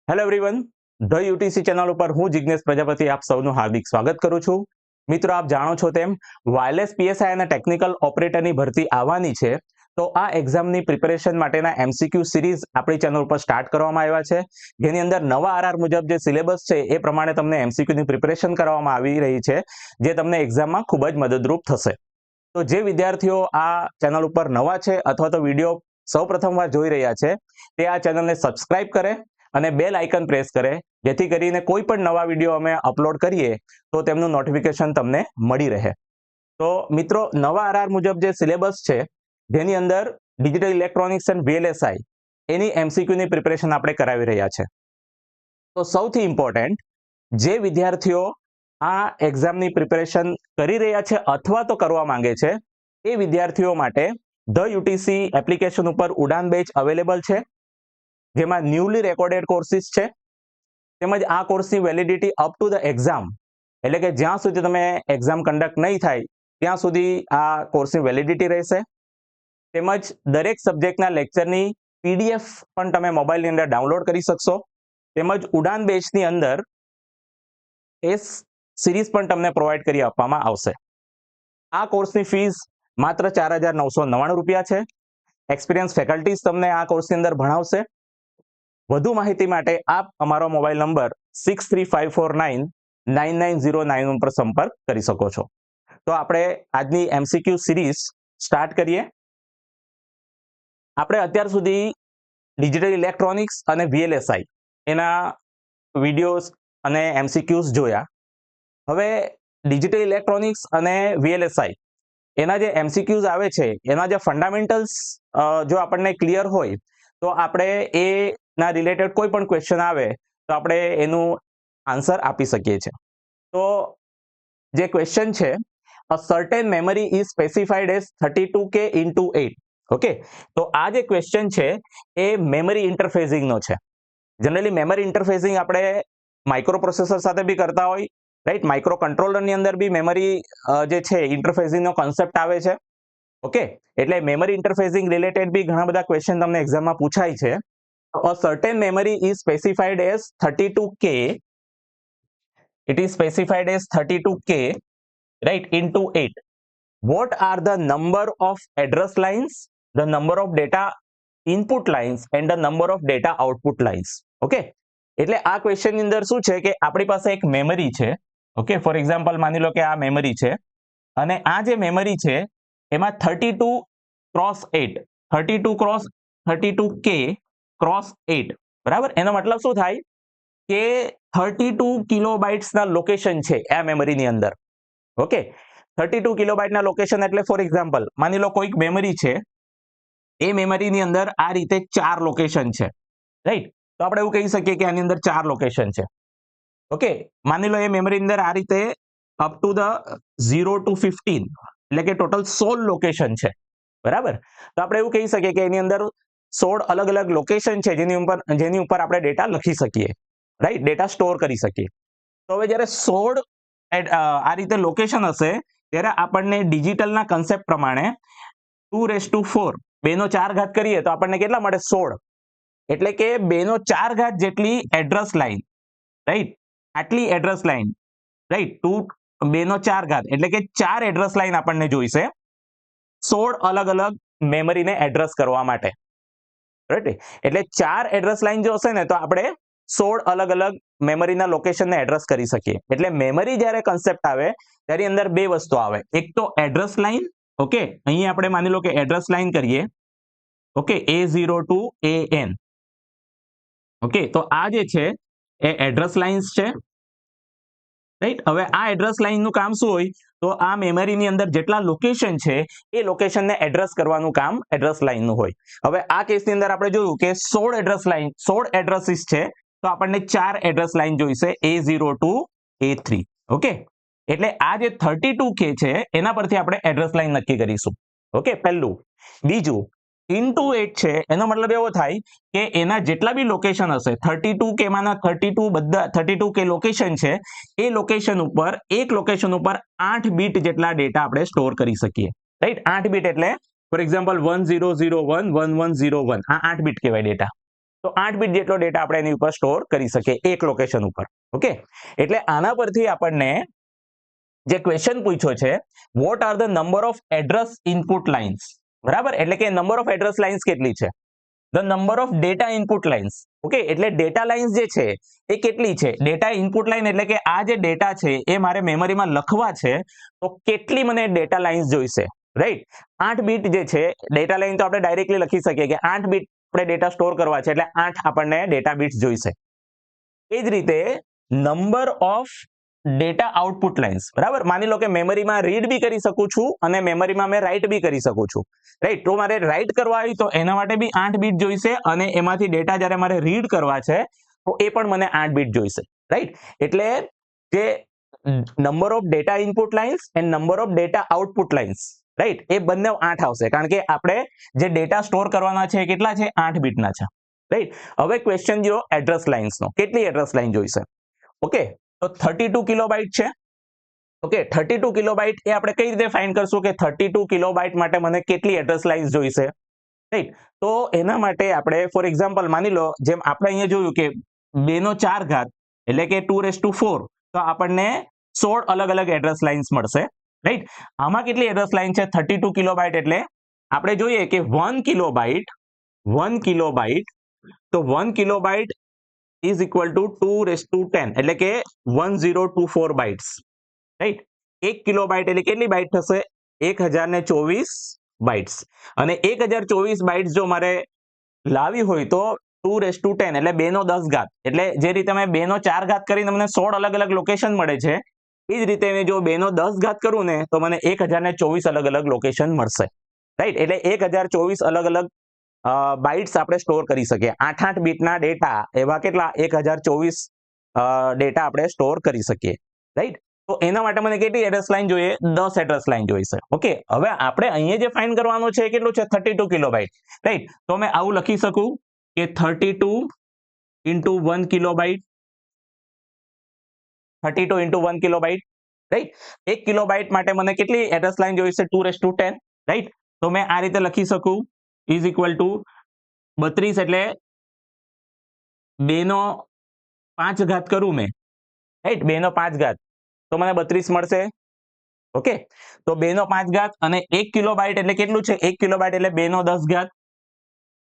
Hello everyone, the UTC channel ઉપર હું જિગ્નેશ પ્રજાપતિ આપ સૌનું હાર્દિક સ્વાગત કરું છું. મિત્રો, આપ જાણો છો તેમ વાયરલેસ પીએસઆઈ અને ટેકનિકલ ઓપરેટરની ભરતી આવવાની છે. તો આ એક્ઝામની પ્રિપેરેશન માટેના એમસીક્યુ સિરીઝ આપણી ચેનલ ઉપર સ્ટાર્ટ કરવામાં આવ્યા છે, જેની અંદર નવા આરઆર મુજબ જે સિલેબસ છે એ પ્રમાણે તમને એમસીક્યુની પ્રિપેરેશન કરવામાં આવી રહી છે, જે તમને એક્ઝામમાં ખૂબ જ મદદરૂપ થશે. તો જે વિદ્યાર્થીઓ આ ચેનલ ઉપર નવા છે અથવા તો વિડીયો સૌ પ્રથમવાર જોઈ રહ્યા છે, તે આ ચેનલને સબસ્ક્રાઇબ કરે અને બેલ આઇકન પ્રેસ કરે, જેથી કરીને કોઈ પણ નવા વિડીયો અમે અપલોડ કરીએ તો તેમનું નોટિફિકેશન તમને મળી રહે. તો મિત્રો, નવા આરઆર મુજબ જે સિલેબસ છે, જેની અંદર ડિજિટલ ઇલેક્ટ્રોનિક્સ એન્ડ વીએલએસઆઈ એની એમસીક્યુની પ્રિપેરેશન આપણે કરાવી રહ્યા છે. તો સૌથી ઇમ્પોર્ટન્ટ, જે વિદ્યાર્થીઓ આ એક્ઝામની પ્રિપેરેશન કરી રહ્યા છે અથવા તો કરવા માંગે છે, એ વિદ્યાર્થીઓ માટે ધ યુટીસી એપ્લિકેશન ઉપર ઉડાન બેચ અવેલેબલ છે, જેમાં ન્યૂલી રેકોર્ડેડ કોર્સિસ છે. તેમજ આ કોર્સની validity up to the exam, એટલે કે જ્યાં સુધી તમે એક્ઝામ કન્ડક્ટ નહીં થાય ત્યાં સુધી આ કોર્સની વેલિડિટી રહેશે. તેમજ દરેક સબ્જેક્ટના લેક્ચરની પીડીએફ પણ તમે મોબાઈલની અંદર ડાઉનલોડ કરી શકશો. તેમજ ઉડાન બેચની અંદર ટેસ્ટ સિરીઝ પણ તમને પ્રોવાઈડ કરી આપવામાં આવશે. આ કોર્સની ફીસ માત્ર 4,999 રૂપિયા છે. એક્સપિરિયન્સ ફેકલ્ટીઝ તમને આ કોર્સની અંદર ભણાવશે. વધુ માહિતી માટે આપ અમારો મોબાઈલ નંબર 6354999009 પર સંપર્ક કરી શકો છો. તો આપણે આજની એમસીક્યુ સિરીઝ સ્ટાર્ટ કરીએ. આપણે અત્યાર સુધી ડિજિટલ ઇલેક્ટ્રોનિક્સ અને વીએલએસઆઈ એના વિડીયોઝ અને એમસીક્યુઝ જોયા. હવે ડિજિટલ ઇલેક્ટ્રોનિક્સ અને વીએલએસઆઈ એના જે એમસીક્યુઝ આવે છે, એના જે ફંડામેન્ટલ્સ જો આપણને ક્લિયર હોય તો આપણે એના રિલેટેડ કોઈ પણ ક્વેશ્ચન આવે તો આપણે એનું આન્સર આપી શકીએ છીએ. તો જે ક્વેશ્ચન છે, a certain memory is specified as 32K into 8. Okay, તો આ જે ક્વેશ્ચન છે એ મેમરી ઇન્ટરફેસિંગનો છે. જનરલી મેમરી ઇન્ટરફેસિંગ આપણે માઇક્રો પ્રોસેસર સાથે બી કરતા હોય, રાઈટ. માઇક્રો કંટ્રોલરની અંદર બી મેમરી જે છે ઇન્ટરફેસિંગનો કોન્સેપ્ટ આવે છે. ઓકે, એટલે મેમરી ઇન્ટરફેસિંગ રિલેટેડ બી ઘણા બધા ક્વેશ્ચન તમને એક્ઝામમાં પૂછાય છે. A certain memory is specified as 32K. It is specified as 32K, right, into 8. What are the number of address lines, the number of data input lines and the number of data output lines? Okay, એટલે આ question ની અંદર શું છે કે આપણી પાસે એક મેમરી છે. ઓકે, ફોર એક્ઝામ્પલ માની લો કે આ મેમરી છે અને આ જે મેમરી છે એમાં 32x8 32K x8, બરાબર. એનો મતલબ શું થાય કે 32 કિલોબાઇટ્સના લોકેશન છે આ મેમરીની અંદર. ઓકે, 32 કિલોબાઇટના લોકેશન એટલે ફોર એક્ઝામ્પલ માની લો કોઈક મેમરી છે, એ મેમરીની અંદર આ રીતે 4 લોકેશન છે, રાઈટ. તો આપણે એવું કહી શકીએ કે આની અંદર 4 લોકેશન છે. ઓકે, માની લો એ મેમરીની અંદર આ રીતે અપ ટુ ધ 0 to 15 એટલે કે ટોટલ 16 લોકેશન છે, બરાબર. તો આપણે એવું કહી શકીએ કે એની અંદર 16 અલગ અલગ લોકેશન છે જેની ઉપર આપણે ડેટા લખી શકીએ, રાઈટ, ડેટા સ્ટોર કરી શકીએ. તો હવે જ્યારે 16 આ રીતે લોકેશન હશે ત્યારે આપણને ડિજિટલના કન્સેપ્ટ પ્રમાણે 2⁴ 2⁴ કરીએ તો આપણને કેટલા મળે? 16. એટલે કે 2⁴ જેટલી એડ્રેસ લાઈન, રાઈટ, આટલી એડ્રેસ લાઈન, રાઈટ, 2⁴ એટલે કે 4 એડ્રેસ લાઈન આપણને જોઈશે 16 અલગ અલગ મેમરીને એડ્રેસ કરવા માટે, રાઈટ. એટલે 4 એડ્રેસ લાઈન જો હશે ને તો આપણે 16 અલગ અલગ મેમરીના લોકેશનને એડ્રેસ કરી શકીએ. એટલે મેમરી જ્યારે કન્સેપ્ટ આવે ત્યારે અંદર બે વસ્તુ આવે, એક તો એડ્રેસ લાઈન. ઓકે, અહીં આપણે માની લો કે એડ્રેસ લાઈન કરીએ. Okay, A0 to AN. Okay, તો આ જે છે એ એડ્રેસ લાઇન્સ છે, રાઈટ. હવે આ એડ્રેસ લાઇનનું કામ શું હોય તો આ મેમરીની અંદર જેટલા લોકેશન છે એ લોકેશનને એડ્રેસ કરવાનું કામ એડ્રેસ લાઇનનું હોય. હવે આ કેસની અંદર આપણે જોયું કે 16 એડ્રેસીસ છે તો આપણને 4 એડ્રેસ લાઇન જોઈશે A0 to A3. ઓકે, એટલે આ જે 32K છે એના પરથી આપણે એડ્રેસ લાઇન નક્કી કરીશું. ઓકે, પહેલું. બીજું, into 8 છે એનો મતલબ એવો થાય કે એના જેટલા બી લોકેશન હશે 32K માંના 32K લોકેશન છે એ લોકેશન ઉપર એક લોકેશન ઉપર 8 બીટ જેટલા ડેટા આપણે સ્ટોર કરી શકીએ, રાઈટ. 8 બીટ એટલે ફોર એક્ઝામ્પલ 1001 1101 આ 8 બીટ કહેવાય ડેટા. તો 8 બીટ જેટલો ડેટા આપણે એની ઉપર સ્ટોર કરી શકીએ એક લોકેશન ઉપર. ઓકે, એટલે આના પરથી આપણને જે ક્વેશ્ચન પૂછ્યો છે, what are the number of address input lines, બરાબર, એટલે કે નંબર ઓફ એડ્રેસ લાઇન્સ કેટલી છે, the number of data input lines. Okay, એટલે ડેટા લાઇન્સ જે છે એ કેટલી છે, ડેટા ઇનપુટ લાઇન એટલે કે આ જે ડેટા છે એ મારે મેમરીમાં લખવા છે, તો કેટલી મને ડેટા લાઇન્સ જોઈશે, રાઈટ. 8 બીટ જે છે ડેટા લાઇન તો આપણે ડાયરેક્ટલી લખી શકીએ કે 8 બીટ આપણે ડેટા સ્ટોર કરવા છે એટલે 8 આપણને ડેટા બીટ્સ જોઈશે. એ જ રીતે number of data output lines, બરાબર, માની લો કે મેમરીમાં રીડ બી કરી શકું છું અને મેમરીમાં મેં રાઇટ બી કરી શકું છું, રાઈટ. તો મારે રાઇટ કરવા હોય તો એના માટે બી 8 બીટ જોઈશે અને એમાંથી ડેટા જ્યારે મારે રીડ કરવા છે તો એ પણ મને 8 બીટ જોઈશે, રાઈટ. એટલે જે number of data input lines and number of data output lines, right, એ બંને 8 આવશે કારણ કે આપણે જે ડેટા સ્ટોર કરવાના છે કેટલા છે, 8 બીટના છે, રાઈટ. હવે ક્વેશ્ચન જો એડ્રેસ લાઇન્સનો, કેટલી એડ્રેસ લાઇન જોઈશે. ઓકે, તો 32 કિલોબાઇટ છે. ઓકે, 32 કિલોબાઇટ એ આપણે કઈ રીતે ફાઇન્ડ કરશું કે 32 કિલોબાઇટ માટે મને કેટલી એડ્રેસ લાઇન્સ જોઈશે, રાઈટ. તો એના માટે આપણે ફોર એક્ઝામ્પલ માની લો જેમ આપણે અહીંયા જોયું કે 2/4 એટલે કે 2⁴, તો આપણને 16 અલગ અલગ એડ્રેસ લાઇન્સ મળશે, રાઈટ. આમાં કેટલી એડ્રેસ લાઇન છે 32 કિલોબાઇટ, એટલે આપણે જોઈએ કે 1 કિલોબાઇટ તો 1 કિલોબાઇટ ઇઝ ઇક્વલ ટુ 2⁻10 એટલે કે 1024 બાઇટ્સ, રાઈટ. 1 કિલોબાઇટ એટલે કેટલી બાઇટ થશે, 1024 બાઇટ્સ. અને 1024 બાઇટ્સ જો મારે લાવી હોય તો 2⁻10 એટલે 2×10, એટલે જે રીતે મેં 2×4 કરીને મને 16 અલગ અલગ લોકેશન મળે છે, એ જ રીતે જો 2×10 કરું ને તો મને 1024 અલગ અલગ લોકેશન મળશે, રાઈટ. એટલે 1024 અલગ અલગ બાઇટ્સ આપણે સ્ટોર કરી શકીએ. 8 બીટના ડેટા એવા કેટલા 1024 ડેટા આપણે સ્ટોર કરી શકીએ, રાઈટ. તો એના માટે મને કેટલી એડ્રેસ લાઇન જોઈએ, 10 એડ્રેસ લાઇન જોઈશે. ઓકે, હવે આપણે અહીંયા જે ફાઇન્ડ કરવાનું છે કેટલું છે 32 કિલોબાઇટ, રાઈટ. તો મેં આવું લખી શકું કે 32 into 1 kilobyte, 32 into 1 kilobyte, right. 1 kilobyte માટે મને કેટલી એડ્રેસ લાઇન જોઈશે 2⁻10, રાઈટ. તો મેં આ રીતે લખી શકું ઇઝ ઇક્વલ ટુ 32 એટલે 2/5 કરું મેં, રાઈટ, 2/5 તો મને 32 મળશે. ઓકે, તો 2/5 અને 1 કિલોબાઇટ એટલે કેટલું છે, 1 કિલોબાઇટ એટલે 2×10,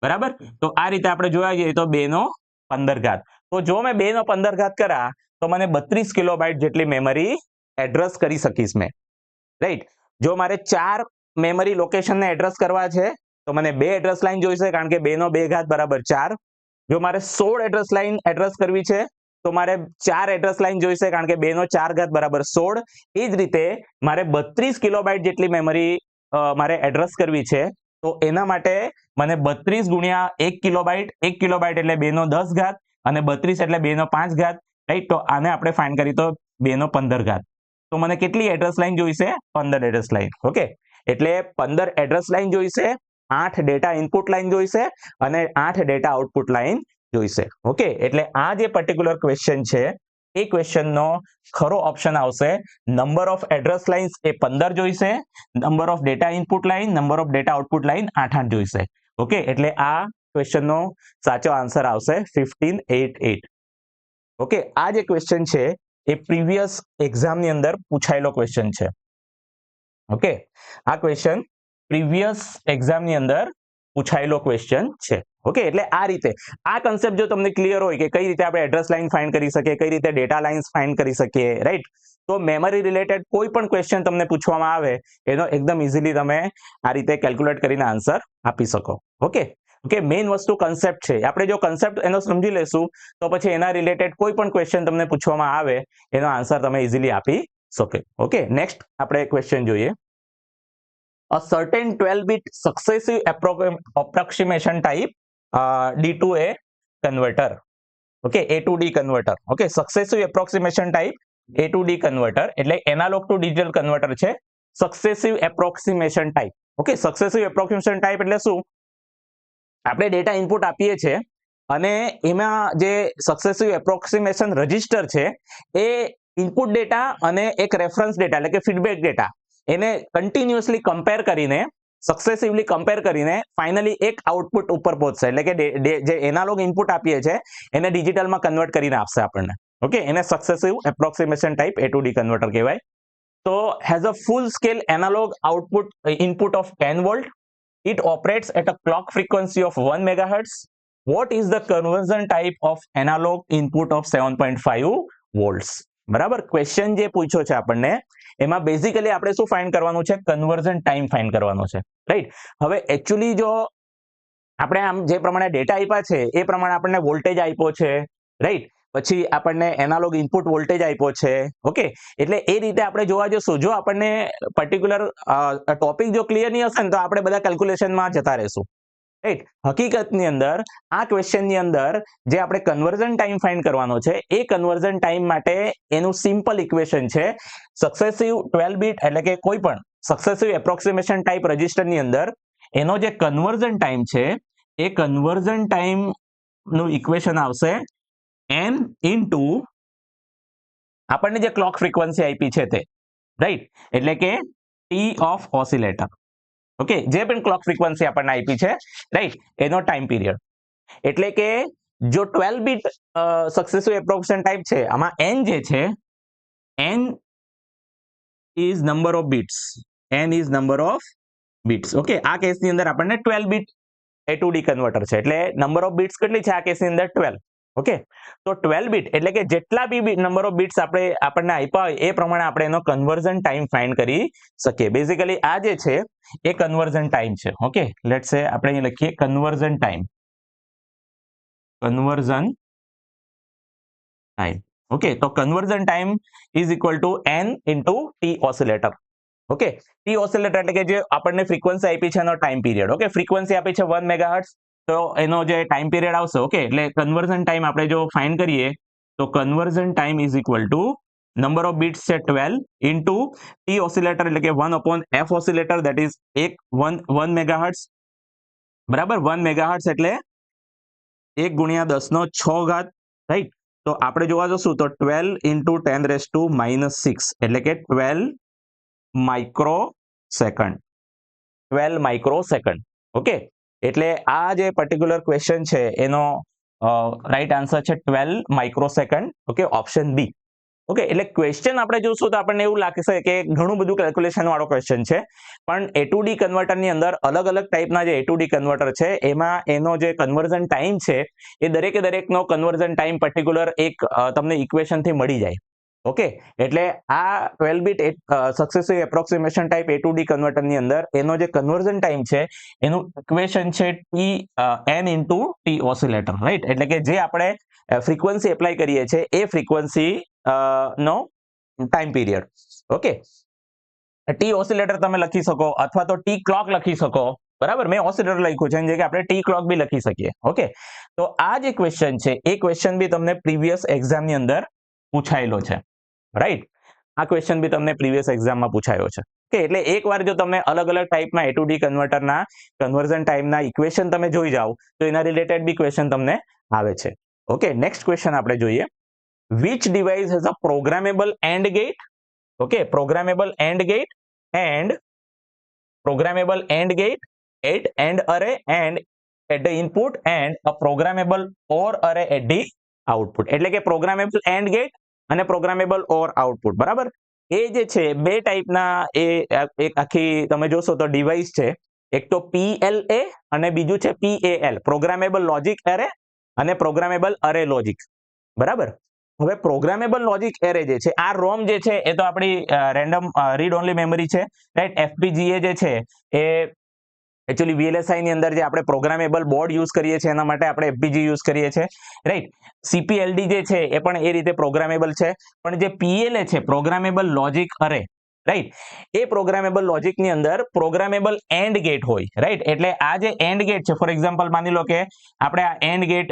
બરાબર. તો આ રીતે આપણે જોવા જઈએ તો 2×15. તો જો મેં 2×15 કરા તો મને 32 કિલોબાઇટ જેટલી મેમરી એડ્રેસ કરી શકીશ મેં, રાઈટ. જો મારે 4 મેમરી લોકેશનને એડ્રેસ કરવા છે તો મને 2 એડ્રેસ લાઇન જોઈશે કારણ કે 2×2 બરાબર 4. જો મારે 16 એડ્રેસ લાઇન એડ્રેસ કરવી છે તો મારે 4 એડ્રેસ લાઇન જોઈશે કારણ કે 2×4 બરાબર 16. એ જ રીતે મારે 32 કિલોબાઇટ જેટલી મેમરી મારે એડ્રેસ કરવી છે તો એના માટે મને 32 ગુણ્યા 1 કિલોબાઇટ, 1 કિલોબાઇટ એટલે 2×10 અને 32 એટલે 2×5, રાઈટ. તો આને આપણે ફાઇન્ડ કરી તો 2×15. તો મને કેટલી એડ્રેસ લાઇન જોઈશે, 15 એડ્રેસ લાઇન. ઓકે, એટલે 15 એડ્રેસ લાઇન જોઈશે, 8 ડેટા ઇનપુટ લાઇન જોઈશે અને 8 ડેટા આઉટપુટ લાઇન જોઈશે. ઓકે, એટલે આ જે પર્ટિક્યુલર ક્વેશ્ચન છે એ ક્વેશ્ચનનો ખરો ઓપ્શન આવશે નંબર ઓફ એડ્રેસ લાઇન્સ એ 15 જોઈશે, number of data input line, number of data output line 8 જોઈશે. ઓકે, એટલે આ ક્વેશ્ચનનો સાચો આન્સર આવશે 1588. ઓકે, આ જે ક્વેશ્ચન છે એ પ્રીવિયસ એક્ઝામની અંદર પૂછાયેલો ક્વેશ્ચન છે. ઓકે, આ ક્વેશ્ચન પ્રીવિયસ એક્ઝામની અંદર પૂછાયેલો ક્વેશ્ચન છે. ઓકે, એટલે આ રીતે આ કન્સેપ્ટ જો તમને ક્લિયર હોય કે કઈ રીતે આપણે એડ્રેસ લાઇન ફાઇન્ડ કરી શકીએ, કઈ રીતે ડેટા લાઇન્સ ફાઇન્ડ કરી શકીએ, રાઈટ. તો મેમરી રિલેટેડ કોઈ પણ ક્વેશ્ચન તમને પૂછવામાં આવે એનો એકદમ ઇઝીલી તમે આ રીતે કેલ્ક્યુલેટ કરીને આન્સર આપી શકો. ઓકે, મેઇન વસ્તુ કન્સેપ્ટ છે. આપણે જો કન્સેપ્ટ એનો સમજી લેશું તો પછી એના રિલેટેડ કોઈ પણ ક્વેશ્ચન તમને પૂછવામાં આવે એનો આન્સર તમે ઇઝીલી આપી શકો. ઓકે, નેક્સ્ટ આપણે ક્વેશ્ચન જોઈએ. A certain 12-bit successive approximation type D2A converter. Okay, A to D converter. Okay, successive approximation type A to D converter એટલે analog to digital converter છે. Successive approximation type. Okay, successive approximation type એટલે શું? આપણે data input આપીએ છીએ અને એમાં જે સક્સેસિવ એપ્રોક્સિમેશન રજિસ્ટર છે એ ઇનપુટ ડેટા અને એક રેફરન્સ ડેટા એટલે કે ફીડબેક ડેટા એને કન્ટિન્યુઅસલી કમ્પેર કરીને સક્સેસિવલી કમ્પેર કરીને ફાઇનલી એક આઉટપુટ ઉપર પહોંચશે, એટલે કે જે એનાલોગ ઇનપુટ આપીએ છીએ એને ડિજિટલમાં કન્વર્ટ કરીને આપશે આપણને. ઓકે, એને successive approximation type A to D converter કહેવાય. તો has a full scale analog output input of 10 volt. It operates at a clock frequency of 1 megahertz. What is the conversion type of analog input of 7.5 volts? બરાબર, question જે પૂછ્યો છે આપણને એમાં basically આપણે શું ફાઇન્ડ કરવાનું છે? કન્વર્ઝન ટાઈમ ફાઇન્ડ કરવાનો છે, રાઈટ. હવે એકચ્યુઅલી જો આપણે આમ જે પ્રમાણે ડેટા આપ્યા છે એ પ્રમાણે આપણને વોલ્ટેજ આપ્યો છે, રાઈટ, પછી આપણને એનાલોગ ઇનપુટ વોલ્ટેજ આપ્યો છે. ઓકે, એટલે એ રીતે આપણે જોવા જશું. જો આપણને પર્ટિક્યુલર ટોપિક જો ક્લિયર નહીં હશે ને તો આપણે બધા કેલ્ક્યુલેશનમાં જતા રહીશું, રાઈટ. હકીકતની અંદર આ ક્વેશ્ચનની અંદર જે આપણે કન્વર્ઝન ટાઈમ ફાઇન્ડ કરવાનો છે એ કન્વર્ઝન ટાઈમ માટે એનું સિમ્પલ ઇક્વેશન છે સક્સેસિવ 12 બીટ, એટલે કે કોઈ પણ સક્સેસિવ એપ્રોક્સિમેશન ટાઈપ રજિસ્ટરની અંદર એનો જે કન્વર્ઝન ટાઈમ છે એ કન્વર્ઝન ટાઈમ નું ઇક્વેશન આવશે n ઇન્ટુ આપણને જે ક્લોક ફ્રીક્વન્સી આપી છે તે, રાઈટ, એટલે કે ટી ઓફ ઓસિલેટર. ઓકે, જે પણ ક્લોક ફ્રીક્વન્સી આપણને આપી છે, રાઈટ, એનો ટાઈમ પીરિયડ. એટલે કે જો 12 બીટ સક્સેસિવ એપ્રોક્સિમેશન ટાઈપ છે આમાં n જે છે, n is number of bits, n is number of bits. Okay, આ કેસની અંદર આપણને 12 bit A to D converter છે એટલે નંબર ઓફ બીટ્સ કેટલી છે આ કેસની અંદર? 12. ઓકે, તો 12 બીટ એટલે કે જેટલા બી નંબર ઓફ બીટ્સ આપણને આપ્યા હોય એ પ્રમાણે આપણે એનો કન્વર્ઝન ટાઈમ ફાઇન્ડ કરી શકીએ. બેઝિકલી આ જે છે એ કન્વર્ઝન ટાઈમ છે. ઓકે, લેટ્સ સે આપણે અહીં લખીએ કન્વર્ઝન ટાઈમ. ઓકે, તો conversion time is equal to n into T oscillator. Okay, T oscillator એટલે કે જે આપણને ફ્રીક્વન્સી આપી છે એનો ટાઈમ પીરિયડ. ઓકે, ફ્રીક્વન્સી આપી છે 1 મેગાહર્ટ્ઝ, તો એનો જે ટાઈમ પીરિયડ આવશે, ઓકે, એટલે કન્વર્ઝન ટાઈમ આપણે જો ફાઇન્ડ કરીએ તો conversion time is equal to number of bits છે 12 ઇન્ટુ ટી ઓસિલેટર એટલે કે 1/f oscillator, that is 1 megahertz. બરાબર, 1 મેગાહર્ટ્ઝ એટલે 1 ગુણ્યા 10⁶, રાઈટ. તો આપણે જોવા જશું તો 12 ઇન્ટુ 10⁻⁻6 એટલે કે 12 માઇક્રોસેકન્ડ. 12 માઇક્રોસેકન્ડ. ઓકે, એટલે આ જે પર્ટિક્યુલર ક્વેશ્ચન છે એનો રાઈટ આન્સર છે 12 microsecond. Okay, option B. Okay, એટલે ક્વેશ્ચન આપણે જોશું તો આપણને એવું લાગશે કે ઘણું બધું કેલ્ક્યુલેશન વાળો ક્વેશ્ચન છે, પણ A to D કન્વર્ટરની અંદર અલગ અલગ ટાઈપના જે A to D કન્વર્ટર છે એમાં એનો જે કન્વર્ઝન ટાઈમ છે એ દરેકનો કન્વર્ઝન ટાઈમ પર્ટિક્યુલર એક તમને ઇક્વેશનથી મળી જાય. ઓકે, એટલે આ 12 bit successive approximation type A to D કન્વર્ટરની અંદર એનો જે કન્વર્ઝન ટાઈમ છે એનું ઇક્વેશન છે n into T oscillator, right. એટલે કે જે આપણે ફ્રીક્વન્સી એપ્લાય કરીએ છીએ એ ફ્રીક્વન્સી નો time period. Okay, T oscillator તમે લખી શકો અથવા તો ટી ક્લોક લખી શકો. બરાબર, મેં ઓસિલેટર લખ્યું છે એની જગ્યાએ આપણે ટી ક્લોક બી લખી શકીએ. ઓકે, તો આ જે ક્વેશ્ચન છે એ ક્વેશ્ચન બી તમને પ્રીવિયસ એક્ઝામની અંદર પૂછાયેલો છે, રાઈટ. આ ક્વેશ્ચન બી તમને પ્રીવિયસ એક્ઝામમાં પૂછાયો છે. ઓકે, એટલે એકવાર જો તમે અલગ અલગ ટાઈપના A to D કન્વર્ટરના કન્વર્ઝન ટાઈમના ઇક્વેશન તમે જોઈ જાઓ તો એના રિલેટેડ બી ક્વેશ્ચન તમને આવે છે. ઓકે, નેક્સ્ટ ક્વેશ્ચન આપણે જોઈએ. Which device has a programmable AND gate? Okay, programmable AND gate and programmable AND gate at AND array and at the input and a programmable OR array at the output. એટલે કે programmable AND gate અને programmable OR output. બરાબર, એ જે છે બે ટાઈપના એ એક આખી તમે જોશો તો ડિવાઇસ છે. એક તો PLA અને બીજું છે PAL, પ્રોગ્રામેબલ લોજિક એરે અને પ્રોગ્રામેબલ અરે લોજિક. બરાબર, હવે પ્રોગ્રામેબલ લોજિક એરે જે છે આ રોમ જે છે એ તો આપણી રેન્ડમ રીડ ઓનલી મેમરી છે, રાઈટ. FPGA જે છે એ એકચ્યુઅલી VLSI ની અંદર જે આપણે પ્રોગ્રામેબલ બોર્ડ યુઝ કરીએ છીએ એના માટે આપણે FPGA યુઝ કરીએ છીએ, રાઈટ. CPLD જે છે એ પણ એ રીતે પ્રોગ્રામેબલ છે, પણ જે PLA છે પ્રોગ્રામેબલ લોજિક અરે, રાઈટ, એ પ્રોગ્રામેબલ લોજિકની અંદર પ્રોગ્રામેબલ એન્ડ ગેટ હોય, રાઈટ. એટલે આ જે એન્ડ ગેટ છે, ફોર એક્ઝામ્પલ માની લો કે આપણે આ એન્ડ ગેટ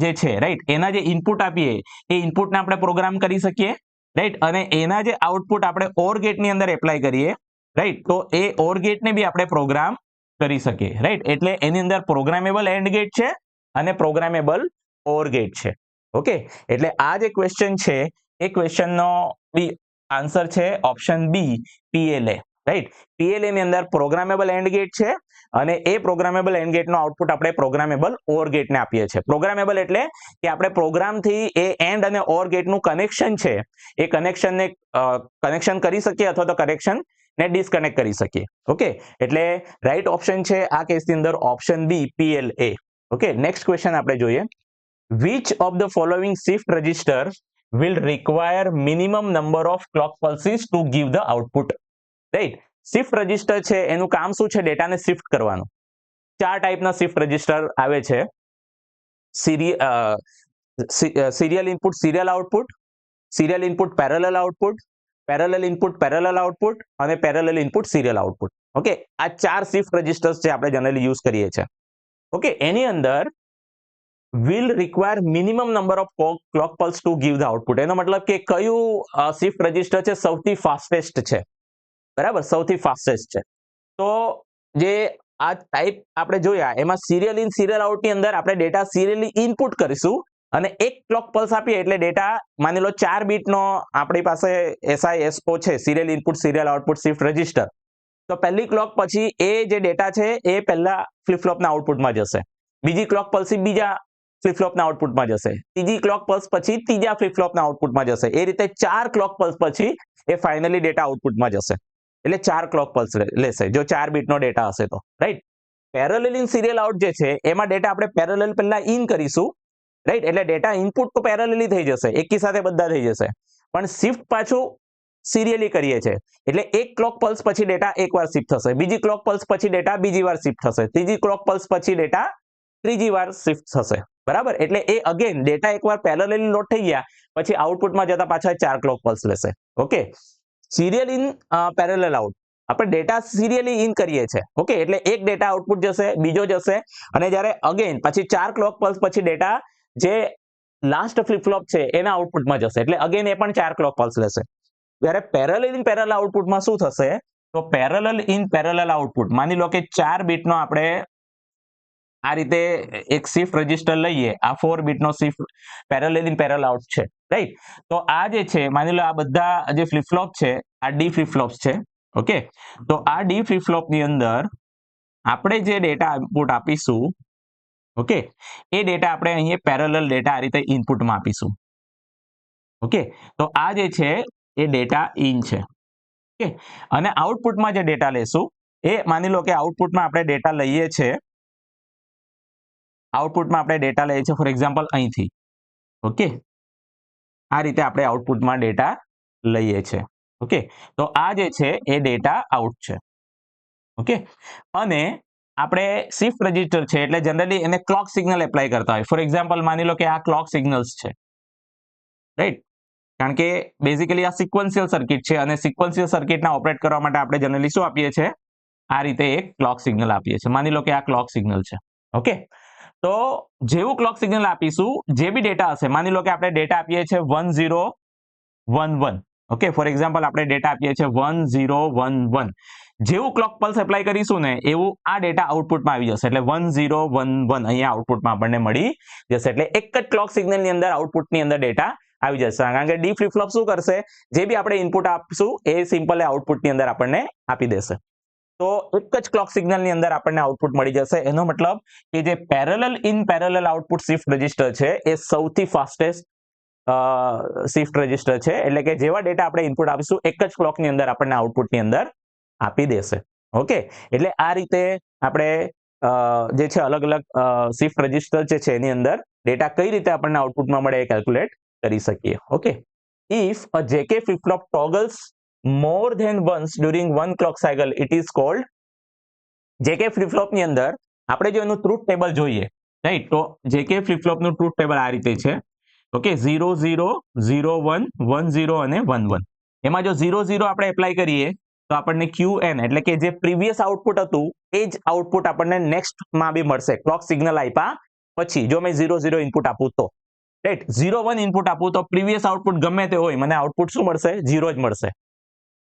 જે છે, રાઈટ, એના જે ઇનપુટ આપીએ એ ઇનપુટને આપણે પ્રોગ્રામ કરી શકીએ, રાઈટ, અને એના જે આઉટપુટ આપણે ઓર ગેટની અંદર એપ્લાય કરીએ, રાઈટ, તો એ ઓર ગેટને બી આપણે પ્રોગ્રામ કરી શકીએ, રાઈટ. એટલે એની અંદર પ્રોગ્રામેબલ એન્ડ ગેટ છે અને પ્રોગ્રામેબલ ઓર ગેટ છે. ઓકે, એટલે આ જે ક્વેશ્ચન છે એ ક્વેશ્ચનનો બી આન્સર છે option B, PLA. Right. PLA ની અંદર પ્રોગ્રામેબલ એન્ડ ગેટ છે અને એ પ્રોગ્રામેબલ એન્ડ ગેટનો આઉટપુટ આપણે પ્રોગ્રામેબલ ઓર ગેટને આપીએ છીએ. પ્રોગ્રામેબલ એટલે કે આપણે પ્રોગ્રામથી એ એન્ડ અને ઓર ગેટનું કનેક્શન છે એ કનેક્શનને કનેક્શન કરી શકીએ અથવા તો કનેક્શન ને ડિસ્કનેક્ટ કરી શકીએ. ઓકે, એટલે રાઈટ ઓપ્શન છે આ કેસની અંદર option B PLA. Okay, next question આપણે જોઈએ. Which of the following shift register will require minimum number of clock pulses to give the output? Right. Shift register છે એનું કામ શું છે? ડેટાને શિફ્ટ કરવાનું. 4 ટાઈપના શિફ્ટ રજિસ્ટર આવે છે. Serial input serial output, serial input parallel output, parallel input parallel output અને parallel input serial output. Okay, આ 4 શિફ્ટ રજિસ્ટર્સ છે આપણે જનરલી યુઝ કરીએ છીએ. ઓકે, એની અંદર will require minimum number of clock pulse to give the output. એનો મતલબ કે કયું શિફ્ટ રજિસ્ટર છે સૌથી ફાસ્ટેસ્ટ છે, બરાબર, સૌથી ફાસ્ટેસ્ટ છે. તો જે આ ટાઈપ આપણે જોયા એમાં સિરિયલ ઇન સિરિયલ આઉટ ની અંદર આપણે ડેટા સિરિયલી ઇનપુટ કરીશું અને એક ક્લોક પલ્સ આપીએ એટલે ડેટા માની લો 4 બીટનો આપણી પાસે SISO છે, serial input serial output shift register. તો પહેલી ક્લોક પછી એ જે ડેટા છે એ પહેલા ફ્લિપ ફ્લોપના આઉટપુટમાં જશે, બીજી ક્લોક પલ્સ બીજા ફ્લિપ ફ્લોપના આઉટપુટમાં જશે, ત્રીજી ક્લોક પલ્સ પછી ત્રીજા ફ્લિપ ફ્લોપના આઉટપુટમાં જશે. એ રીતે 4 ક્લોક પલ્સ પછી એ ફાઇનલી ડેટા આઉટપુટમાં જશે. એટલે 4 ક્લોક પલ્સ લેશે જો 4 બીટનો ડેટા હશે તો, right. Parallel in serial out જે છે એમાં ડેટા આપણે પેરેલલ પહેલા ઇન કરીશું, રાઈટ. એટલે ડેટા ઇનપુટ તો પેરેલલી થઈ જશે, એકી સાથે બધા થઈ જશે, પણ શિફ્ટ પાછું સિરિયલી કરીએ છીએ એટલે એક ક્લોક પલ્સ પછી ડેટા એકવાર શિફ્ટ થશે, બીજી ક્લોક પલ્સ પછી ડેટા બીજી વાર શિફ્ટ થશે, ત્રીજી ક્લોક પલ્સ પછી ડેટા ત્રીજી વાર શિફ્ટ થશે, બરાબર. એટલે એ અગેન ડેટા એકવાર પેરેલલી લોડ થઈ ગયા પછી આઉટપુટમાં જતા પાછા 4 ક્લોક પલ્સ લેશે. Okay, serial in parallel out આપણે ડેટા સિરિયલી ઇન કરીએ છીએ. ઓકે, એટલે એક ડેટા આઉટપુટ જશે, બીજો જશે અને જ્યારે અગેન પછી 4 ક્લોક પલ્સ પછી ડેટા જે લાસ્ટ ફ્લિપ ફ્લોપ છે એના આઉટપુટમાં જશે એટલે અગેન એ પણ 4 ક્લોક પલ્સ લેશે. જ્યારે પેરેલલ ઇન પેરેલલ આઉટપુટમાં શું થશે? તો પેરેલલ ઇન પેરેલલ આઉટપુટ માની લો કે 4 બીટનો આપણે આ રીતે એક શિફ્ટ રજિસ્ટર લઈએ, આ 4 બીટનો shift parallel in parallel out છે, રાઈટ. તો આ જે છે માની લો આ બધા જે ફ્લિપ ફ્લોપ છે આ ડી ફ્લિપ ફ્લોપ્સ છે. ઓકે, તો આ ડી ફ્લિપ ફ્લોપ ની અંદર આપણે જે ડેટા ઇનપુટ આપીશું, ઓકે, એ ડેટા આપણે અહીંયા પેરેલલ ડેટા આ રીતે ઇનપુટમાં આપીશું. ઓકે, તો આ જે છે એ ડેટા ઇન છે. ઓકે, અને આઉટપુટમાં જે ડેટા લેશું એ માની લો કે આઉટપુટમાં આપણે ડેટા લઈએ છીએ, આઉટપુટમાં આપણે ડેટા લઈએ છીએ ફોર એક્ઝામ્પલ અહીંથી. ઓકે, આ રીતે આપણે આઉટપુટમાં ડેટા લઈએ છીએ. ઓકે, તો આ જે છે એ ડેટા આઉટ છે. ઓકે, અને આપણે શિફ્ટ રજિસ્ટર છે એટલે જનરલી એને ક્લોક સિગ્નલ એપ્લાય કરતા હોય. ફોર એક્ઝામ્પલ માની લો કે આ ક્લોક સિગ્નલ્સ છે, રાઈટ. કારણ કે બેઝિકલી આ સિક્વન્શિયલ સર્કિટ છે અને સિક્વન્શિયલ સર્કિટના ઓપરેટ કરવા માટે આપણે જનરલી શું આપીએ છીએ? આ રીતે એક ક્લોક સિગ્નલ આપીએ છીએ. માની લો કે આ ક્લોક સિગ્નલ છે. ઓકે, તો જેવું ક્લોક સિગ્નલ આપીશું જે બી ડેટા હશે, માની લો કે આપણે ડેટા આપીએ છીએ 1011. ઓકે, ફોર એક્ઝામ્પલ આપણે ડેટા આપીએ છીએ 1011. જેવું ક્લોક પલ્સ એપ્લાય કરીશું ને એવું આ ડેટા આઉટપુટમાં આવી જશે એટલે 1011 અહીંયા આઉટપુટમાં આપણને મળી જશે. એટલે એક જ ક્લોક સિગ્નલની અંદર આઉટપુટની અંદર ડેટા આવી જશે. કારણ કે ડી ફ્લિપ ફ્લોપ શું કરશે? જે બી આપણે ઇનપુટ આપશું એ સિમ્પલ આઉટપુટની અંદર આપણને આપી દેશે. તો એક જ ક્લોક સિગ્નલની અંદર આપણને આઉટપુટ મળી જશે. એનો મતલબ કે જે parallel in parallel output shift register છે એ સૌથી ફાસ્ટેસ્ટ શિફ્ટ રજિસ્ટર છે. એટલે કે જેવા ડેટા આપણે ઇનપુટ આપીશું એક જ ક્લોકની અંદર આપણને આઉટપુટની અંદર આપી દેશે. ઓકે, એટલે આ રીતે આપણે જે છે અલગ અલગ શિફ્ટ રજિસ્ટર જે છે એની અંદર ડેટા કઈ રીતે આપણને આઉટપુટમાં મળે એ કેલ્ક્યુલેટ કરી શકીએ. Okay, if a JK flip flop toggles more than once during one clock cycle it is called JK flip flop ની અંદર આપણે જો એનું ટ્રુથ ટેબલ જોઈએ, રાઈટ. તો JK ફ્લિપ ફ્લોપ નું ટ્રુથ ટેબલ આ રીતે છે. ઓકે, 0 0 0 1 1 0 અને 1 1. એમાં જો 0 0 આપણે એપ્લાય કરીએ તો આપણને QN એટલે કે જે પ્રીવિયસ આઉટપુટ હતું એ જ આઉટપુટ આપણને નેક્સ્ટમાં બી મળશે ક્લોક સિગ્નલ આપ્યા પછી. જો મેં 0 0 ઇનપુટ આપું તો, રાઈટ, 0 1 ઇનપુટ આપું તો પ્રીવિયસ આઉટપુટ ગમે તે હોય મને આઉટપુટ શું મળશે? 0 જ મળશે.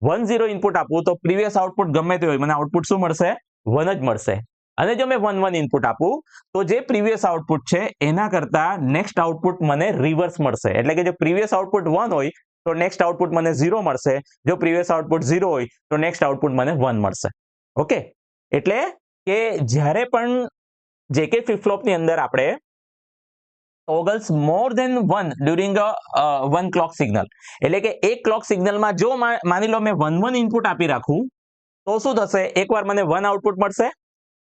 1 0 ઇનપુટ આપું તો પ્રીવિયસ આઉટપુટ ગમે તે હોય મને આઉટપુટ શું મળશે? 1 જ મળશે. અને જો મેં 1 1 ઇનપુટ આપું તો જે પ્રીવિયસ આઉટપુટ છે એના કરતા નેક્સ્ટ આઉટપુટ મને રિવર્સ મળશે. એટલે કે જો પ્રીવિયસ આઉટપુટ 1 હોય તો નેક્સ્ટ આઉટપુટ મને 0 મળશે. જો પ્રીવિયસ આઉટપુટ 0 હોય તો નેક્સ્ટ આઉટપુટ મને 1 મળશે. ઓકે, એટલે કે જ્યારે પણ જેકે ફ્લિપ ફ્લોપની અંદર આપણે toggles more than 1 during one clock signal, એટલે કે એક ક્લોક સિગ્નલમાં જો માની લો મેં 1 ઇનપુટ આપી રાખું તો શું થશે, એકવાર મને 1 આઉટપુટ મળશે,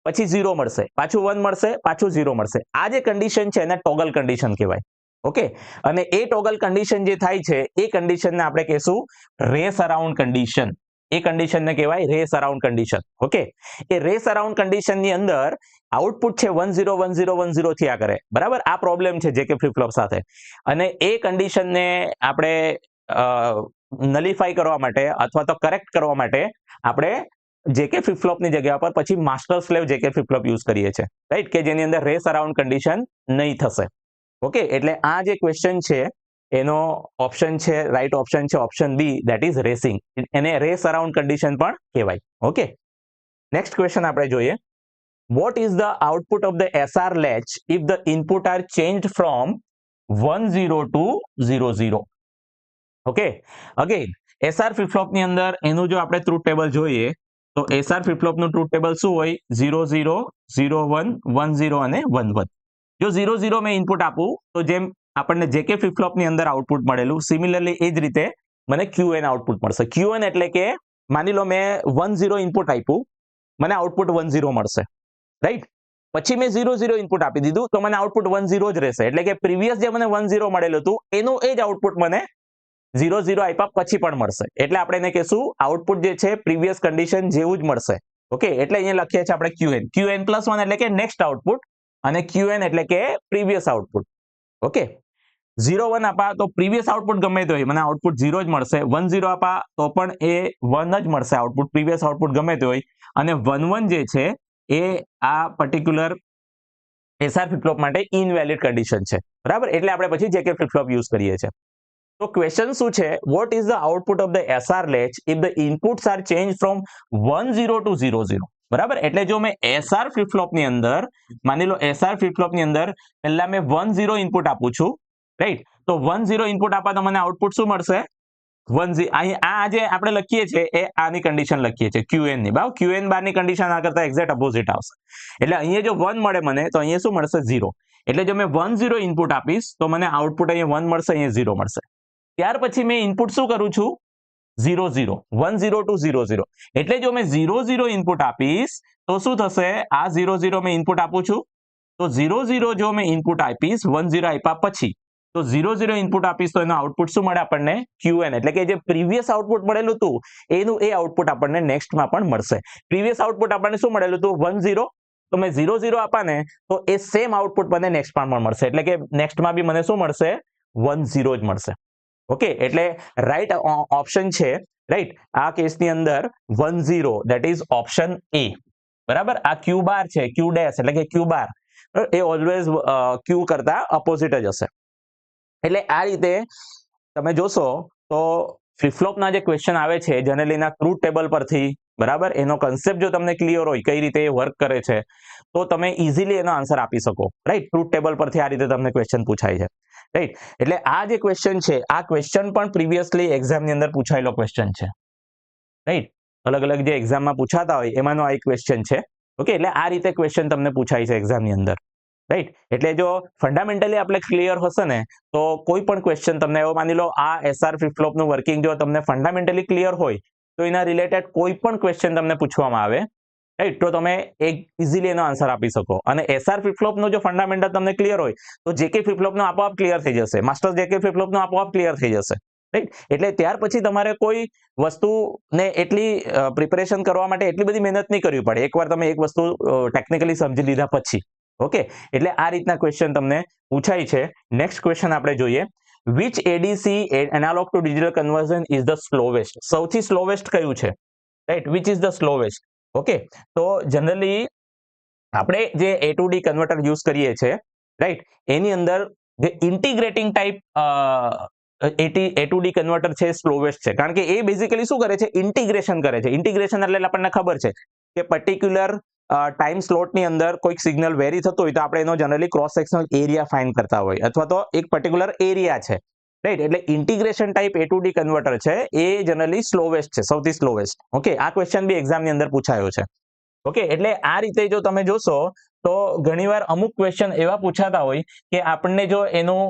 પછી 0 મળશે, પાછું 1 મળશે, પાછું 0 મળશે. આ જે કન્ડિશન છે એને ટોગલ કન્ડિશન કહેવાય. ઓકે, અને એ ટોગલ કન્ડિશન જે થાય છે એ કન્ડિશનને આપણે કહેશું રેસ અરાઉન્ડ કન્ડિશન. એ કન્ડિશનને કહેવાય રેસ અરાઉન્ડ કન્ડિશન. ઓકે, એ રેસ અરાઉન્ડ કન્ડિશનની અંદર આઉટપુટ છે 1 0 1 0 1 0 થયા કરે. બરાબર, આ પ્રોબ્લેમ છે જેકે ફ્લિપ ફ્લોપ સાથે. અને એ કન્ડિશનને આપણે નલિફાઈ કરવા માટે અથવા તો કરેક્ટ કરવા માટે આપણે જેકે ફ્લિપ ફ્લોપની જગ્યા પર પછી માસ્ટર સ્લેવ જેકે ફ્લિપ ફ્લોપ યુઝ કરીએ છીએ, રાઈટ, કે જેની અંદર રેસ અરાઉન્ડ કન્ડિશન નહીં થશે. ઓકે, એટલે આ જે ક્વેશ્ચન છે એનો ઓપ્શન છે, રાઈટ ઓપ્શન છે option B, that is racing. એને રેસ અરાઉન્ડ કન્ડિશન પણ કહેવાય. ઓકે, નેક્સ્ટ ક્વેશ્ચન આપણે જોઈએ. What is the output of the SR latch if the input are changed from 1 0 to 0 0? Okay, again SR flip flop ની અંદર એનું જો આપણે ટ્રુથ ટેબલ જોઈએ તો SR ફ્લિપ ફ્લોપ નું ટ્રુથ ટેબલ શું હોય, 0 0 0 1 1 0 અને 1 1. જો 0 0 મેં ઇનપુટ આપું તો જેમ આપણને જેકે ફ્લિપ ફ્લોપ ની અંદર આઉટપુટ મળેલું, સિમિલરલી એ જ રીતે મને QN આઉટપુટ મળશે. QN એટલે કે માની લો મેં 1 0 ઇનપુટ આપ્યું, મને આઉટપુટ 1 0 મળશે, રાઈટ. પછી મેં 0 0 ઇનપુટ આપી દીધું તો મને આઉટપુટ 1 0 જ રહેશે. એટલે કે પ્રીવિયસ જે મને 1 0 મળેલું હતું એનું એ જ આઉટપુટ મને 0 0 આપ્યા પછી પણ મળશે. એટલે આપણે એને કહેશું આઉટપુટ જે છે પ્રીવિયસ કન્ડિશન જેવું જ મળશે. ઓકે, એટલે અહીંયા લખીએ છીએ આપણે QN. QN +1 એટલે કે નેક્સ્ટ આઉટપુટ અને QN એટલે કે પ્રીવિયસ આઉટપુટ. ઓકે, 0 1 આપા તો પ્રીવિયસ આઉટપુટ ગમે તે હોય મને આઉટપુટ 0 જ મળશે. 1 0 આપા તો પણ એ 1 જ મળશે આઉટપુટ, પ્રીવિયસ આઉટપુટ ગમે તે હોય. અને 1 1 જે છે એ આ પર્ટિક્યુલર SR ફ્લિપ ફ્લોપ માટે ઇનવેલિડ કન્ડિશન છે. બરાબર, એટલે આપણે પછી જેકે ફ્લિપ ફ્લોપ યુઝ કરીએ છીએ. તો ક્વેશ્ચન શું છે, what is the output of the SR latch if the inputs are change from 1 0 to 0 0? બરાબર, એટલે જો મેં SR ફ્લિપ ફ્લોપ ની અંદર માની લો SR ફ્લિપ ફ્લોપ ની અંદર પહેલા મેં 1 0 ઇનપુટ આપું છું, રાઈટ. તો 1 0 ઇનપુટ આપા તો મને આઉટપુટ શું મળશે, 1 0. અહીં આ જે આપણે લખીએ છીએ એ આની કન્ડિશન લખીએ છીએ QN ની. બરાબર, QN બારની કન્ડિશન આ કરતા એક્ઝેક્ટ અપોઝિટ આવશે. એટલે અહીંયા જો 1 મળે મને તો અહીંયા શું મળશે, 0. એટલે જો મેં 1 0 ઇનપુટ આપીશ તો મને આઉટપુટ અહીંયા 1 મળશે, અહીંયા 0 મળશે. ત્યાર પછી મેં ઇનપુટ શું કરું છું, 0 0 1 0 to 0 0. એટલે જો મેં 0 0 ઇનપુટ આપીશ તો શું થશે, આ 0 0 મેં ઇનપુટ આપું છું તો 0 0 જો મેં ઇનપુટ આપીશ 1 0 આપ્યા પછી તો 0 0 ઇનપુટ આપીશ તો એનો આઉટપુટ શું મળે આપણને, QN. એટલે કે જે પ્રીવિયસ આઉટપુટ મળેલું હતું એનું એ આઉટપુટ આપણને નેક્સ્ટમાં પણ મળશે. પ્રીવિયસ આઉટપુટ આપણને શું મળેલું હતું, 1 0. તો મેં 0 0 આપા ને તો એ સેમ આઉટપુટ મને નેક્સ્ટમાં પણ મળશે. એટલે કે નેક્સ્ટમાં બી મને શું મળશે, 1 0 જ મળશે. ઓકે, એટલે રાઈટ ઓપ્શન છે, રાઈટ, આ કેસની અંદર 1 0, ધેટ ઇઝ ઓપ્શન એ. બરાબર, આ Q બાર છે, Q ડેશ એટલે કે Q બાર એ ઓલવેઝ Q કરતા અપોઝિટ જ હશે. એટલે આ રીતે તમે જોશો તો ફ્લિપ ફ્લોપના જે ક્વેશ્ચન આવે છે જનરલીના ટ્રુથ ટેબલ પરથી, બરાબર, એનો કન્સેપ્ટ જો તમને ક્લિયર હોય કઈ રીતે એ વર્ક કરે છે તો તમે ઇઝીલી એનો આન્સર આપી શકો, રાઈટ. ટ્રુથ ટેબલ પરથી આ રીતે તમને ક્વેશ્ચન પૂછાય છે, રાઈટ. એટલે આ જે ક્વેશ્ચન છે આ ક્વેશ્ચન પણ પ્રીવિયસલી એક્ઝામની અંદર પૂછાયેલો ક્વેશ્ચન છે, રાઈટ. અલગ અલગ જે એક્ઝામમાં પૂછાતા હોય એમાંનો આ એક ક્વેશ્ચન છે. ઓકે, એટલે આ રીતે ક્વેશ્ચન તમને પૂછાય છે એક્ઝામની અંદર, રાઈટ. એટલે જો ફંડામેન્ટલી આપણે ક્લિયર હશે ને તો કોઈ પણ ક્વેશ્ચન તમને એવો માની લો આ SR ફ્લિપ ફ્લોપનું વર્કિંગ જો તમને ફંડામેન્ટલી ક્લિયર હોય તો એના રિલેટેડ કોઈ પણ ક્વેશ્ચન તમને પૂછવામાં આવે, રાઈટ, તો તમે એક ઇઝીલી એનો આન્સર આપી શકો. અને SR ફ્લિપ ફ્લોપનો જો ફંડામેન્ટલ તમને ક્લિયર હોય તો જેકે ફ્લિપ ફ્લોપનો આપોઆપ ક્લિયર થઈ જશે, માસ્ટર જેકે ફ્લિપ ફ્લોપનો આપોઆપ ક્લિયર થઈ જશે, રાઈટ. એટલે ત્યાર પછી તમારે કોઈ વસ્તુને એટલી પ્રિપેરેશન કરવા માટે એટલી બધી મહેનત નહીં કરવી પડે એકવાર તમે એક વસ્તુ ટેકનિકલી સમજી લીધા પછી. ઓકે, એટલે આ રીતના ક્વેશ્ચન તમને પૂછાય છે. નેક્સ્ટ ક્વેશ્ચન આપણે જોઈએ, which ADC analog to digital conversion is the slowest? સૌથી સ્લોવેસ્ટ કયું છે, right, which is the slowest? Okay, તો જનરલી આપણે જે A to D converter use કરીએ છીએ, રાઈટ, એની અંદર જે integrating type A to D converter છે સ્લોવેસ્ટ છે. કારણ કે એ બેઝિકલી શું કરે છે, ઇન્ટિગ્રેશન કરે છે. ઇન્ટિગ્રેશન એટલે આપણને ખબર છે કે પર્ટિક્યુલર ટાઈમ સ્લોટની અંદર કોઈક સિગ્નલ વેરી થતો હોય તો આપણે એનો generally cross sectional area find કરતા હોય અથવા તો એક પર્ટિક્યુલર એરિયા છે રાઈટ. એટલે integration type A to D converter છે એ જનરલી સ્લોવેસ્ટ છે, સૌથી સ્લોવેસ્ટ. ઓકે, આ ક્વેશ્ચન બી એક્ઝામની અંદર પૂછાયો છે. ઓકે, એટલે આ રીતે જો તમે જોશો તો ઘણીવાર અમુક ક્વેશ્ચન એવા પૂછાતા હોય કે આપણને જો એનું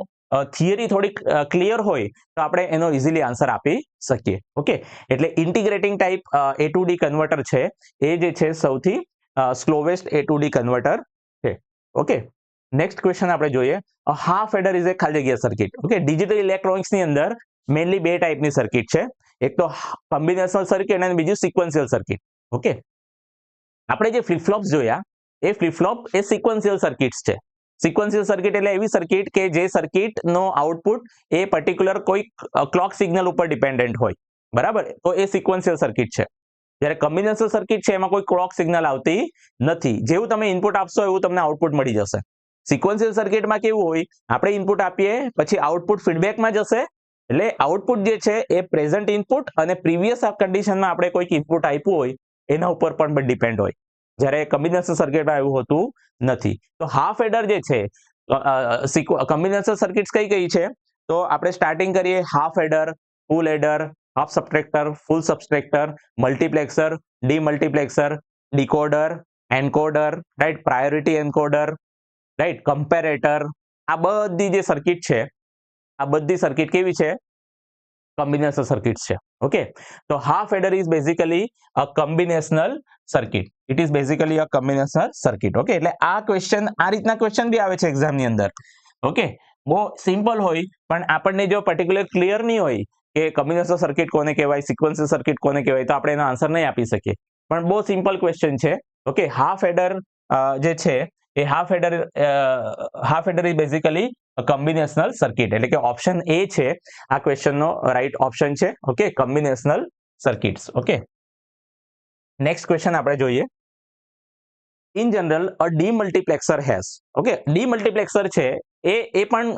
થિયરી થોડી ક્લિયર હોય તો આપણે એનો ઇઝીલી આન્સર આપી શકીએ. ઓકે, એટલે integrating type A to D converter છે એ જે છે સૌથી slowest A to D converter છે. ઓકે, નેક્સ્ટ ક્વેશ્ચન આપણે જોઈએ. હાફ એડર ઇઝ એ ખાલી જગ્યા સર્કિટ. ઓકે, ડિજિટલ ઇલેક્ટ્રોનિક્સ ની અંદર મેઇનલી બે ટાઈપની સર્કિટ છે, એક તો કોમ્બિનેશનલ સર્કિટ અને બીજું સિક્વન્શિયલ સર્કિટ. ઓકે, આપણે જે ફ્લિપ ફ્લોપ્સ જોયા એ ફ્લિપ ફ્લોપ એ સિક્વન્શિયલ સર્કિટ્સ છે. સિક્વન્શિયલ સર્કિટ એટલે એવી સર્કિટ કે જે સર્કિટનો આઉટપુટ એ પર્ટિક્યુલર કોઈ ક્લોક સિગ્નલ ઉપર ડિપેન્ડન્ટ હોય, બરાબર, તો એ સિક્વન્શિયલ સર્કિટ છે. જ્યારે કોમ્બિનેશનલ સર્કિટ છે એમાં કોઈ ક્લોક સિગ્નલ આવતી નથી, જેવું તમે ઇનપુટ આપશો એવું તમને આઉટપુટ મળી જશે. સિક્વન્શિયલ સર્કિટમાં કેવું હોય, આપણે ઇનપુટ આપીએ પછી આઉટપુટ ફીડબેકમાં જશે, એટલે આઉટપુટ જે છે એ પ્રેઝન્ટ ઇનપુટ અને પ્રીવિયસ કન્ડિશનમાં આપણે કોઈક ઇનપુટ આપ્યું હોય એના ઉપર પણ ડિપેન્ડ હોય, જ્યારે કોમ્બિનેશન સર્કિટમાં એવું હોતું નથી. તો હાફ એડર જે છે, કોમ્બિનેશન સર્કિટ્સ કઈ કઈ છે, તો આપણે સ્ટાર્ટિંગ કરીએ half adder, full adder, half subtractor, full subtractor, multiplexer, demultiplexer, decoder, encoder, right, priority encoder, right, comparator. આ બધી જે સર્કિટ છે આ બધી સર્કિટ કેવી છે, કોમ્બિનેશનલ સર્કિટ્સ છે. ઓકે, તો half adder is basically a combinational circuit. It is basically a combinational circuit. Okay, એટલે આ ક્વેશ્ચન, આ રીતના ક્વેશ્ચન બી આવે છે એક્ઝામની અંદર. ઓકે, બહુ સિમ્પલ હોય પણ આપણને જો પર્ટિક્યુલર ક્લિયર નહીં હોય કે કોમ્બિનેશનલ સર્કિટ કોને કહેવાય, સિક્વન્શિયલ સર્કિટ કોને કહેવાય, તો આપણે એનો આન્સર નહીં આપી શકીએ. પણ બહુ સિમ્પલ ક્વેશ્ચન છે. ઓકે, હાફ એડર જે છે એ half adder is basically combinational circuit. એટલે કે ઓપ્શન એ છે આ ક્વેશ્ચનનો રાઈટ ઓપ્શન છે. Okay, combinational circuits. Okay, next question આપણે જોઈએ. In general a demultiplexer has. Okay, demultiplexer છે એ પણ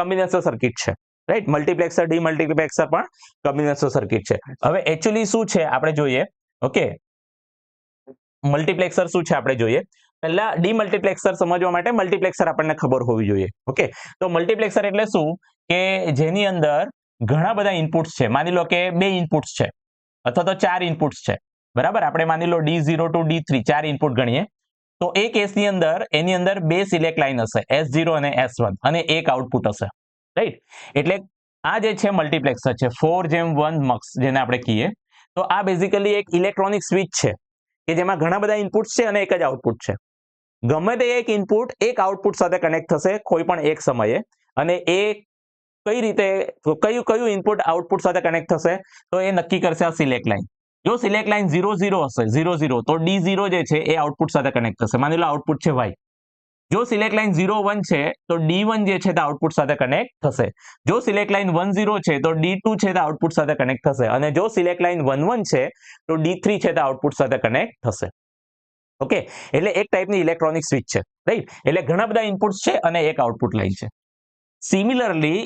કોમ્બિનેશનલ સર્કિટ છે, રાઈટ. મલ્ટીપ્લેક્સર, ડીમલ્ટીપ્લેક્સર પણ કોમ્બિનેશનલ સર્કિટ છે. હવે એકચ્યુઅલી શું છે આપણે જોઈએ. ઓકે, મલ્ટીપ્લેક્સર શું છે આપણે જોઈએ. પહેલા ડીમલ્ટીપ્લેક્સર સમજવા માટે મલ્ટીપ્લેક્સર આપણને ખબર હોવી જોઈએ. ઓકે, તો મલ્ટીપ્લેક્સર એટલે શું કે જેની અંદર ઘણા બધા ઇનપુટ્સ છે. માની લો કે બે ઇનપુટ્સ છે અથવા તો ચાર ઇનપુટ્સ છે, બરાબર. આપણે માની લો D0 to D3 ચાર ઇનપુટ ગણીએ તો એ કેસની અંદર એની અંદર બે સિલેક્ટ લાઈન હશે, S0 અને S1, અને એક આઉટપુટ હશે, રાઈટ. એટલે આ જે છે મલ્ટીપ્લેક્સર છે, 4:1 મક્સ જેને આપણે કહીએ. તો આ બેઝિકલી એક ઇલેક્ટ્રોનિક સ્વિચ છે કે જેમાં ઘણા બધા ઇનપુટ્સ છે અને એક જ આઉટપુટ છે. ગમે તે એક ઇનપુટ એક આઉટપુટ સાથે કનેક્ટ થશે કોઈ પણ એક સમયે, અને એ કઈ રીતે કયું ઇનપુટ આઉટપુટ સાથે કનેક્ટ થશે તો એ નક્કી કરશે આ સિલેક્ટ લાઈન. જો સિલેક્ટ લાઈન 0-0 હશે, 0-0, તો D0 જે છે એ આઉટપુટ સાથે કનેક્ટ થશે. માની લો આઉટપુટ છે Y. જો સિલેક્ટ લાઈન 0-1 છે તો D1 જે છે તે આઉટપુટ સાથે કનેક્ટ થશે. જો સિલેક્ટ લાઈન 1-0 છે તો D2 છે તે આઉટપુટ સાથે કનેક્ટ થશે, અને જો સિલેક્ટ લાઈન 1-1 છે તો D3 છે તે આઉટપુટ સાથે કનેક્ટ થશે. ઓકે, એટલે એક ટાઈપની ઇલેક્ટ્રોનિક સ્વિચ છે, રાઈટ. એટલે ઘણા બધા ઇનપુટ્સ છે અને એક આઉટપુટ લાઈન છે. સિમિલરલી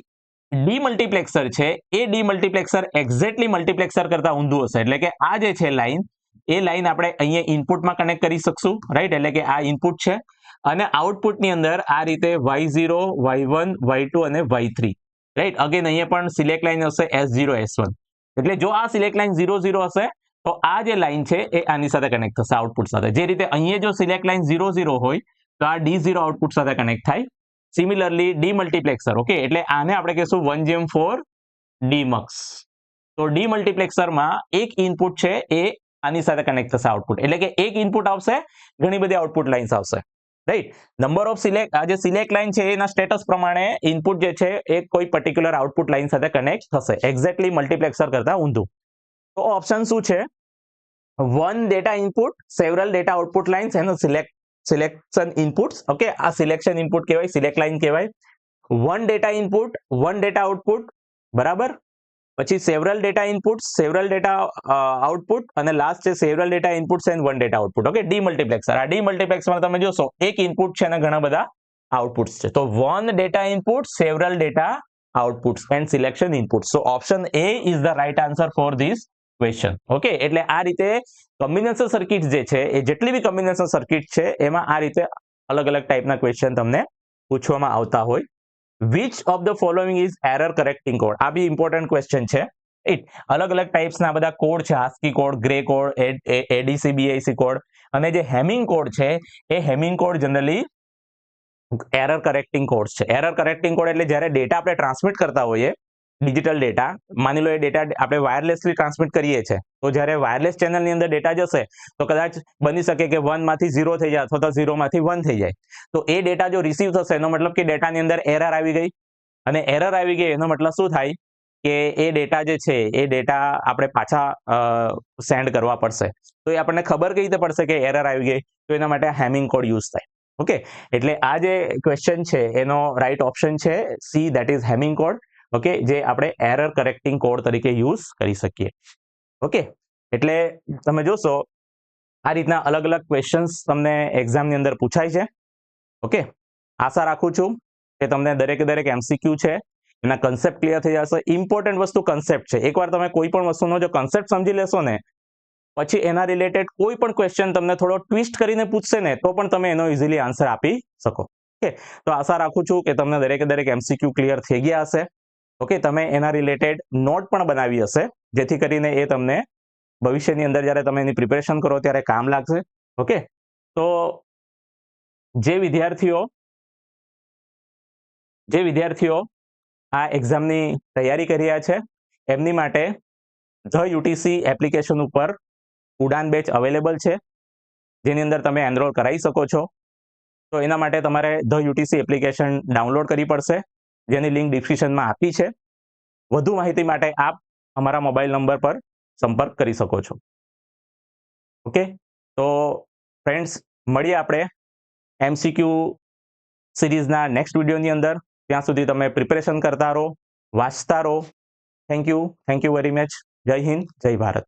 ડીમલ્ટીપ્લેક્સર છે એ ડીમલ્ટીપ્લેક્સર એક્ઝેક્ટલી મલ્ટીપ્લેક્સર કરતા ઊંધું હશે. એટલે કે આ જે છે લાઈન, એ લાઈન આપણે અહીંયા ઇનપુટમાં કનેક્ટ કરી શકશું, રાઈટ. એટલે કે આ ઇનપુટ છે અને આઉટપુટની અંદર આ રીતે Y0, Y1, Y2 અને Y3, રાઈટ. અગેન અહીંયા પણ સિલેક્ટ લાઈન હશે S0, S1. એટલે જો આ સિલેક્ટ લાઈન 0-0 હશે તો આ જે લાઈન છે એ આની સાથે કનેક્ટ થશે આઉટપુટ સાથે. જે રીતે અહીંયા જો સિલેક્ટ લાઈન 0-0 હોય તો આ D0 આઉટપુટ સાથે કનેક્ટ થાય. સિમિલરલી ડીમલ્ટીપ્લેક્સર, ઓકે, એટલે આને આપણે કહીશું 1:4 ડીમક્સ. તો ડીમલ્ટીપ્લેક્સરમાં એક ઇનપુટ છે એ આની સાથે કનેક્ટ થશે આઉટપુટ. એટલે કે એક ઇનપુટ આવશે, ઘણી બધી આઉટપુટ લાઇન્સ આવશે, રાઈટ. નંબર ઓફ સિલેક્ટ, આ જે સિલેક્ટ લાઈન છે એના સ્ટેટસ પ્રમાણે ઇનપુટ જે છે એ કોઈ પર્ટિક્યુલર આઉટપુટ લાઈન સાથે કનેક્ટ થશે, એક્ઝેક્ટલી મલ્ટીપ્લેક્સર કરતા ઊંધું. તો ઓપ્શન શું છે? One data input, several data output lines and selection inputs. Okay, આ સિલેક્શન ઇનપુટ કહેવાય, સિલેક્ટ લાઈન કહેવાય. One data input, one data output, બરાબર. પછી several data inputs, several data output, અને લાસ્ટ છે several data inputs and one data output. Okay, demultiplexer. આ ડીમલ્ટીપ્લેક્સરમાં તમે જોશો એક ઇનપુટ છે અને ઘણા બધા આઉટપુટ્સ છે. તો one data input, several data outputs and selection inputs. So option A is the right answer for this question. Okay, એટલે આ રીતે કોમ્બિનેશન સર્કિટ જે છે એ જેટલી બી કોમ્બિનેશન સર્કિટ છે એમાં આ રીતે અલગ અલગ ટાઈપના ક્વેશ્ચન તમને પૂછવામાં આવતા હોય which of the following is error correcting code? આ બી ઇમ્પોર્ટન્ટ ક્વેશ્ચન છે. અલગ અલગ ટાઈપ્સના બધા કોડ છે, ASCII code, gray code, EBCDIC code, અને જે હેમિંગ કોડ છે એ hamming code generally error correcting codes છે. એરર કરેક્ટિંગ કોડ એટલે જ્યારે ડેટા આપણે ટ્રાન્સમિટ કરતા હોઈએ, ડિજિટલ ડેટા, માની લો એ ડેટા આપણે વાયરલેસલી ટ્રાન્સમિટ કરીએ છીએ, તો જ્યારે વાયરલેસ ચેનલની અંદર ડેટા જશે તો કદાચ બની શકે કે 1 માંથી 0 થઈ જાય અથવા તો 0 માંથી 1 થઈ જાય. તો એ ડેટા જો રિસીવ થશે એનો મતલબ કે ડેટાની અંદર એરર આવી ગઈ, અને એરર આવી ગઈ એનો મતલબ શું થાય કે એ ડેટા જે છે એ ડેટા આપણે પાછા સેન્ડ કરવા પડશે. તો એ આપણને ખબર કઈ રીતે પડશે કે એરર આવી ગઈ? તો એના માટે હેમિંગ કોડ યુઝ થાય. ઓકે, એટલે આ જે ક્વેશ્ચન છે એનો રાઈટ ઓપ્શન છે C, that is Hamming code. Okay, જે આપણે એરર કરેક્ટિંગ કોડ તરીકે યુઝ કરી શકીએ. ઓકે, એટલે તમે જોશો આ રીતના અલગ અલગ ક્વેશ્ચન્સ તમને એક્ઝામની અંદર પૂછાય છે. ઓકે, આશા રાખું છું કે તમને દરેકે દરેક એમસીક્યુ છે એના કન્સેપ્ટ ક્લિયર થઈ જશે. ઇમ્પોર્ટન્ટ વસ્તુ કન્સેપ્ટ છે. એકવાર તમે કોઈ પણ વસ્તુનો જો કન્સેપ્ટ સમજી લેશો ને, પછી એના રિલેટેડ કોઈ પણ ક્વેશ્ચન તમને થોડો ટ્વિસ્ટ કરીને પૂછશે ને તો પણ તમે એનો ઇઝીલી આન્સર આપી શકો. ઓકે, તો આશા રાખું છું કે તમને દરેકે દરેક એમસીક્યુ ક્લિયર થઈ ગયા હશે. ઓકે, તમે એના રિલેટેડ નોટ પણ બનાવી હશે, જેથી કરીને એ તમને ભવિષ્યની અંદર જ્યારે તમે એની પ્રિપેરેશન કરો ત્યારે કામ લાગશે. ઓકે, તો જે વિદ્યાર્થીઓ આ એક્ઝામની તૈયારી કરી રહ્યા છે એમની માટે ધ યુટીસી એપ્લિકેશન ઉપર ઉડાન બેચ અવેલેબલ છે, જેની અંદર તમે એનરોલ કરાવી શકો છો. તો એના માટે તમારે ધ યુટીસી એપ્લિકેશન ડાઉનલોડ કરવી પડશે, જેની લિંક ડિસ્ક્રિપ્શનમાં આપી છે. વધુ માહિતી માટે આપ અમારા મોબાઈલ નંબર પર સંપર્ક કરી શકો છો. ઓકે, તો ફ્રેન્ડ્સ, મળીએ આપણે એમસીક્યુ સિરીઝના નેક્સ્ટ વિડીયોની અંદર. ત્યાં સુધી તમે પ્રિપેરેશન કરતા રહો, વાંચતા રહો. Thank you very much. જય હિન્દ, જય ભારત.